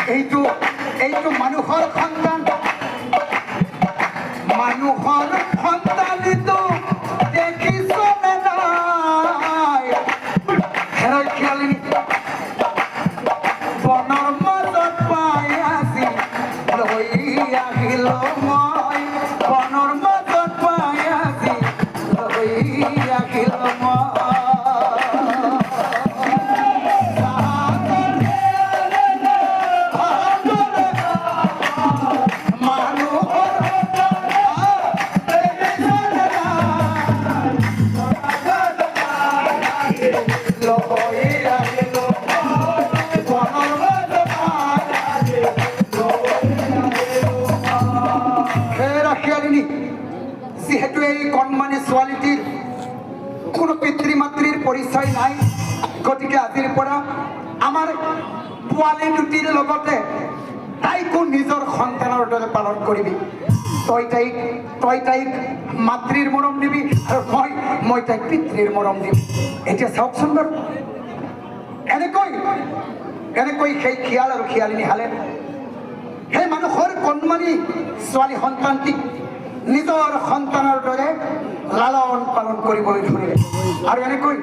এইটো মানুহৰ সন্তান সন্তানিতো দেখিছ নে নাই হেৰাই খিয়ালিনী বনৰ মাজত পাই আজি লৈ আহিল মই বনৰ মাজত পাই আজি লৈ আহিল মই যিহেতু এই কণমানি ছোৱালীটিৰ কোনো পিতৃ মাতৃৰ পৰিচয় নাই গতিকে আজিৰ পৰা আমাৰ পোৱালি দুটিৰ লগতে তাইকো নিজৰ সন্তানৰ দৰে পালন কৰিবি তই তাইক মাতৃৰ মৰম দিবি আৰু মই তাইক পিতৃৰ মৰম দিম এতিয়া চাওকচোন বাৰু এনেকৈ সেই খিয়াল আৰু খিয়ালিনী হালে সেই মানুহৰ কণমানি ছোৱালী সন্তানটিক নিজৰ সন্তানৰ দৰে লালন পালন কৰিবলৈ ধৰিলে আৰু এনেকৈ